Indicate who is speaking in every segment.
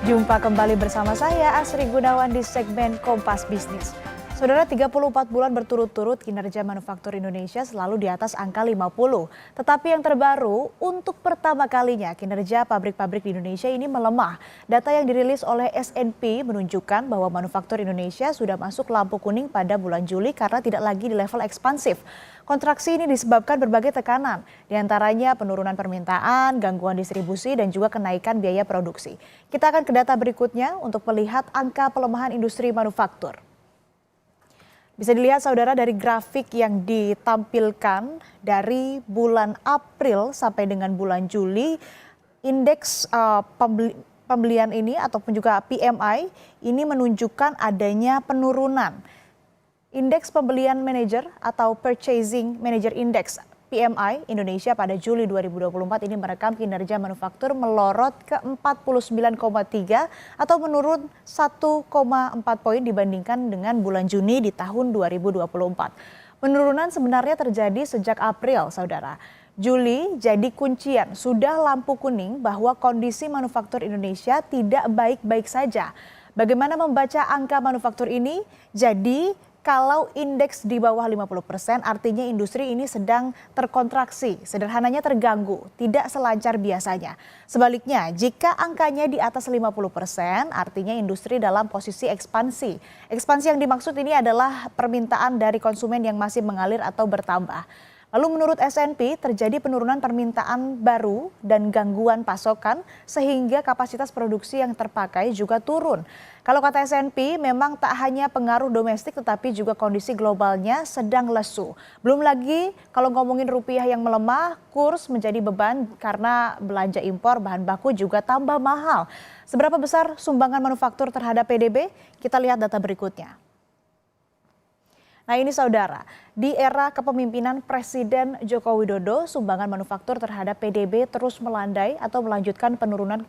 Speaker 1: Jumpa kembali bersama saya Asri Gunawan di segmen Kompas Bisnis. Saudara, 34 bulan berturut-turut kinerja manufaktur Indonesia selalu di atas angka 50. Tetapi yang terbaru, untuk pertama kalinya kinerja pabrik-pabrik di Indonesia ini melemah. Data yang dirilis oleh S&P menunjukkan bahwa manufaktur Indonesia sudah masuk lampu kuning pada bulan Juli karena tidak lagi di level ekspansif. Kontraksi ini disebabkan berbagai tekanan, diantaranya penurunan permintaan, gangguan distribusi, dan juga kenaikan biaya produksi. Kita akan ke data berikutnya untuk melihat angka pelemahan industri manufaktur. Bisa dilihat saudara dari grafik yang ditampilkan dari bulan April sampai dengan bulan Juli, indeks pembelian ini ataupun juga PMI ini menunjukkan adanya penurunan. Indeks pembelian manajer atau Purchasing Manager Index PMI Indonesia pada Juli 2024 ini merekam kinerja manufaktur melorot ke 49,3 atau menurun 1,4 poin dibandingkan dengan bulan Juni di tahun 2024. Penurunan sebenarnya terjadi sejak April, saudara. Juli jadi kuncian, sudah lampu kuning bahwa kondisi manufaktur Indonesia tidak baik-baik saja. Bagaimana membaca angka manufaktur ini? Jadi kalau indeks di bawah 50% artinya industri ini sedang terkontraksi, sederhananya terganggu, tidak selancar biasanya. Sebaliknya, jika angkanya di atas 50% artinya industri dalam posisi ekspansi. Ekspansi yang dimaksud ini adalah permintaan dari konsumen yang masih mengalir atau bertambah. Lalu menurut S&P terjadi penurunan permintaan baru dan gangguan pasokan sehingga kapasitas produksi yang terpakai juga turun. Kalau kata S&P memang tak hanya pengaruh domestik tetapi juga kondisi globalnya sedang lesu. Belum lagi kalau ngomongin rupiah yang melemah, kurs menjadi beban karena belanja impor bahan baku juga tambah mahal. Seberapa besar sumbangan manufaktur terhadap PDB? Kita lihat data berikutnya. Nah ini saudara, di era kepemimpinan Presiden Joko Widodo, sumbangan manufaktur terhadap PDB terus melandai atau melanjutkan penurunan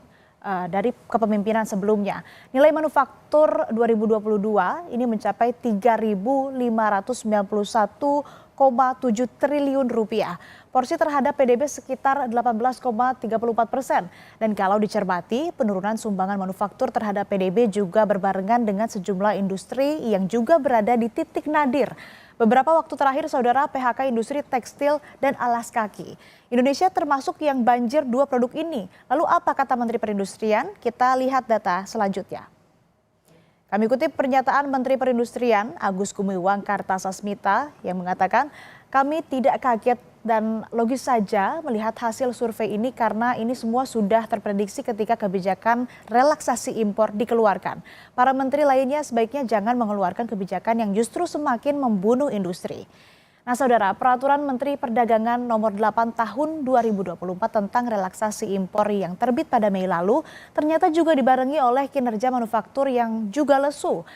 Speaker 1: dari kepemimpinan sebelumnya. Nilai manufaktur 2022 ini mencapai 3.591,7 triliun rupiah. Porsi terhadap PDB sekitar 18,34%. Dan kalau dicermati, penurunan sumbangan manufaktur terhadap PDB juga berbarengan dengan sejumlah industri yang juga berada di titik nadir. Beberapa waktu terakhir, saudara, PHK industri tekstil dan alas kaki. Indonesia termasuk yang banjir dua produk ini. Lalu apa kata Menteri Perindustrian? Kita lihat data selanjutnya. Kami kutip pernyataan Menteri Perindustrian Agus Gumiwang Kartasasmita yang mengatakan, kami tidak kaget dan logis saja melihat hasil survei ini karena ini semua sudah terprediksi ketika kebijakan relaksasi impor dikeluarkan. Para menteri lainnya sebaiknya jangan mengeluarkan kebijakan yang justru semakin membunuh industri. Nah saudara, peraturan Menteri Perdagangan nomor 8 tahun 2024 tentang relaksasi impor yang terbit pada Mei lalu ternyata juga dibarengi oleh kinerja manufaktur yang juga lesu.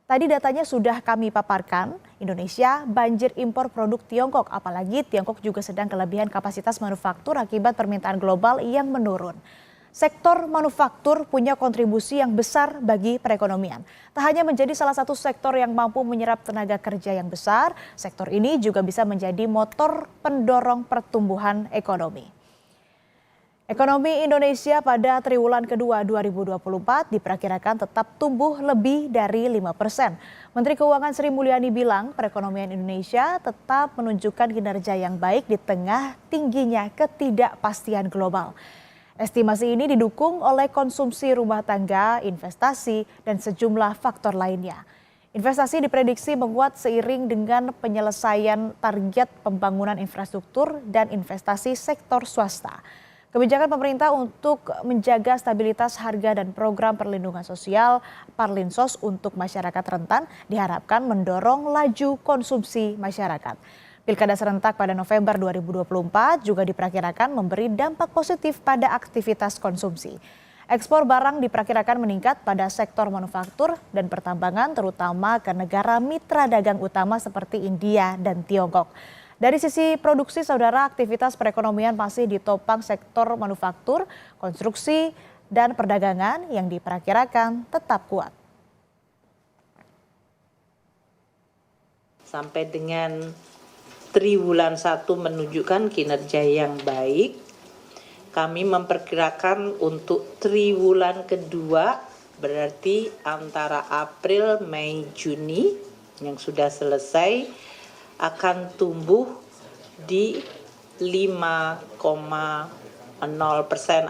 Speaker 1: Tadi datanya sudah kami paparkan, Indonesia banjir impor produk Tiongkok, apalagi Tiongkok juga sedang kelebihan kapasitas manufaktur akibat permintaan global yang menurun. Sektor manufaktur punya kontribusi yang besar bagi perekonomian. Tak hanya menjadi salah satu sektor yang mampu menyerap tenaga kerja yang besar, sektor ini juga bisa menjadi motor pendorong pertumbuhan ekonomi. Ekonomi Indonesia pada triwulan kedua 2024 diperkirakan tetap tumbuh lebih dari 5%. Menteri Keuangan Sri Mulyani bilang perekonomian Indonesia tetap menunjukkan kinerja yang baik di tengah tingginya ketidakpastian global. Estimasi ini didukung oleh konsumsi rumah tangga, investasi, dan sejumlah faktor lainnya. Investasi diprediksi menguat seiring dengan penyelesaian target pembangunan infrastruktur dan investasi sektor swasta. Kebijakan pemerintah untuk menjaga stabilitas harga dan program perlindungan sosial Parlinsos untuk masyarakat rentan diharapkan mendorong laju konsumsi masyarakat. Pilkada serentak pada November 2024 juga diperkirakan memberi dampak positif pada aktivitas konsumsi. Ekspor barang diperkirakan meningkat pada sektor manufaktur dan pertambangan terutama ke negara mitra dagang utama seperti India dan Tiongkok. Dari sisi produksi, saudara, aktivitas perekonomian masih ditopang sektor manufaktur, konstruksi, dan perdagangan yang diperkirakan tetap kuat.
Speaker 2: Sampai dengan triwulan 1 menunjukkan kinerja yang baik. kami memperkirakan untuk triwulan kedua, berarti antara April, Mei, Juni yang sudah selesai akan tumbuh di 5,0%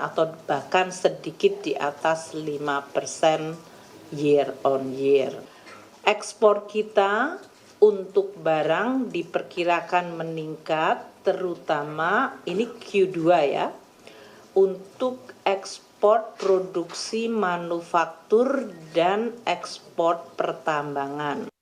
Speaker 2: atau bahkan sedikit di atas 5% year on year. Ekspor kita untuk barang diperkirakan meningkat, terutama ini Q2 ya, untuk ekspor produksi manufaktur dan ekspor pertambangan.